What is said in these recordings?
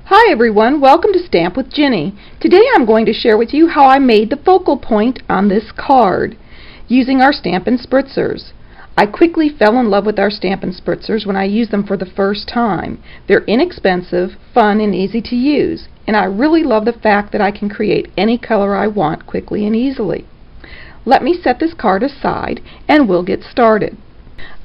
Hi everyone, welcome to Stamp with Jini. Today I'm going to share with you how I made the focal point on this card using our Stampin Spritzers. I quickly fell in love with our Stampin Spritzers when I used them for the first time. They're inexpensive, fun, and easy to use, and I really love the fact that I can create any color I want quickly and easily. Let me set this card aside and we'll get started.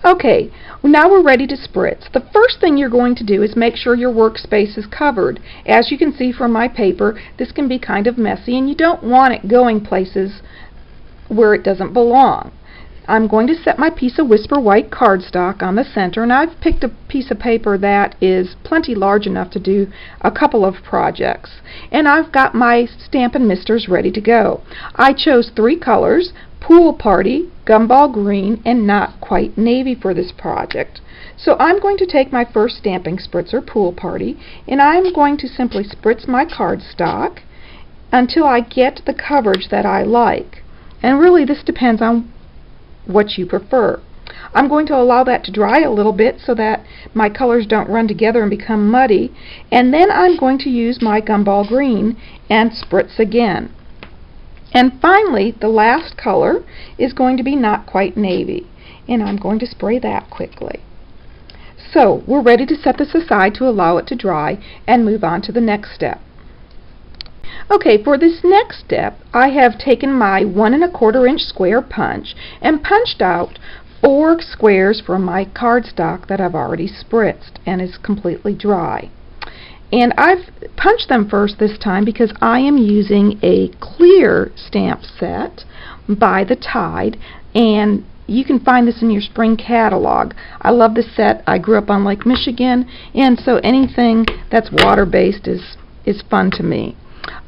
Okay, now we're ready to spritz. The first thing you're going to do is make sure your workspace is covered. As you can see from my paper, this can be kind of messy and you don't want it going places where it doesn't belong. I'm going to set my piece of Whisper White cardstock on the center, and I've picked a piece of paper that is plenty large enough to do a couple of projects. And I've got my Stampin' Misters ready to go. I chose 3 colors, Pool Party, Gumball Green, and Not Quite Navy for this project. So I'm going to take my first stamping spritzer, Pool Party, and I'm going to simply spritz my cardstock until I get the coverage that I like. And really this depends on what you prefer. I'm going to allow that to dry a little bit so that my colors don't run together and become muddy, and then I'm going to use my Gumball Green and spritz again. And finally, the last color is going to be Not Quite Navy, and I'm going to spray that quickly. So we're ready to set this aside to allow it to dry and move on to the next step. Okay, for this next step, I have taken my 1 1/4 inch square punch and punched out 4 squares from my cardstock that I've already spritzed and is completely dry. And I've punched them first this time because I am using a clear stamp set by the Tide, and you can find this in your spring catalog. I love this set. I grew up on Lake Michigan, and so anything that's water-based is fun to me.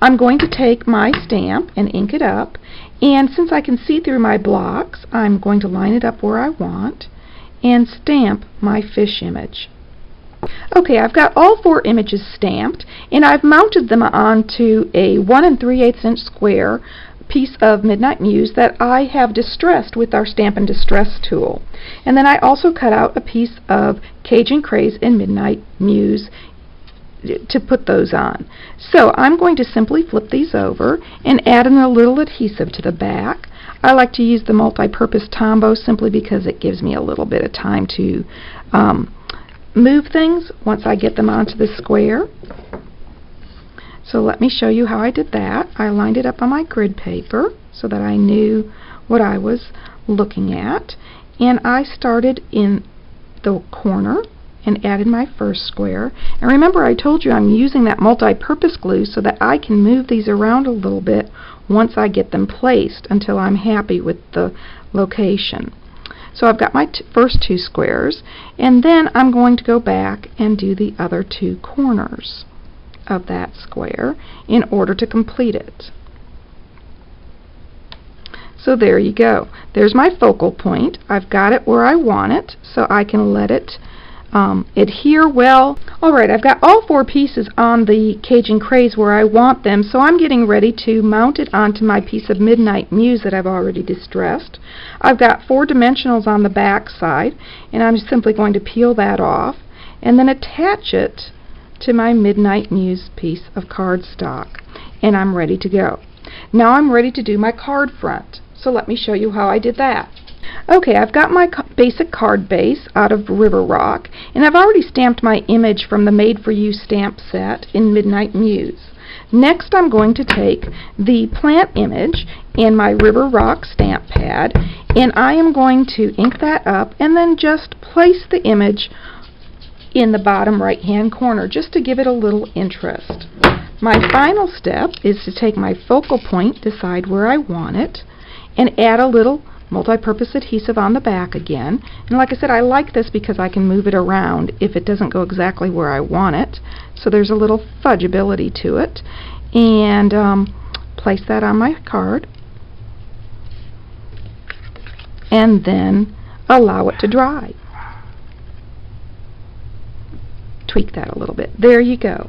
I'm going to take my stamp and ink it up, and since I can see through my blocks, I'm going to line it up where I want and stamp my fish image. Okay, I've got all 4 images stamped, and I've mounted them onto a 1 3/8 inch square piece of Midnight Muse that I have distressed with our Stampin' Distress tool. And then I also cut out a piece of Cajun Craze in Midnight Muse to put those on. So I'm going to simply flip these over and add in a little adhesive to the back. I like to use the multi-purpose Tombow simply because it gives me a little bit of time to move things once I get them onto the square. So let me show you how I did that. I lined it up on my grid paper so that I knew what I was looking at, and I started in the corner and added my first square. And remember, I told you I'm using that multi-purpose glue so that I can move these around a little bit once I get them placed until I'm happy with the location. So I've got my first 2 squares, and then I'm going to go back and do the other 2 corners of that square in order to complete it. So there you go. There's my focal point. I've got it where I want it, so I can let it adhere well. Alright, I've got all 4 pieces on the Cajun Craze where I want them, so I'm getting ready to mount it onto my piece of Midnight Muse that I've already distressed. I've got 4 dimensionals on the back side, and I'm simply going to peel that off and then attach it to my Midnight Muse piece of cardstock, and I'm ready to go. Now I'm ready to do my card front, so let me show you how I did that. Okay, I've got my basic card base out of River Rock, and I've already stamped my image from the Made For You stamp set in Midnight Muse. Next I'm going to take the plant image in my River Rock stamp pad, and I am going to ink that up and then just place the image in the bottom right hand corner just to give it a little interest. My final step is to take my focal point, decide where I want it, and add a little multi-purpose adhesive on the back again. And like I said, I like this because I can move it around if it doesn't go exactly where I want it. So there's a little fudgeability to it. And place that on my card. And then allow it to dry. Tweak that a little bit. There you go.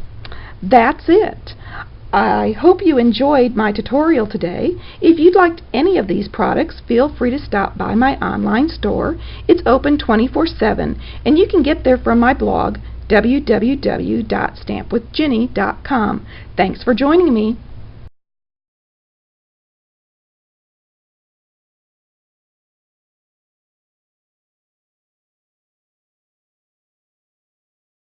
That's it. I hope you enjoyed my tutorial today. If you'd like any of these products, feel free to stop by my online store. It's open 24/7, and you can get there from my blog, www.stampwithjini.com. Thanks for joining me.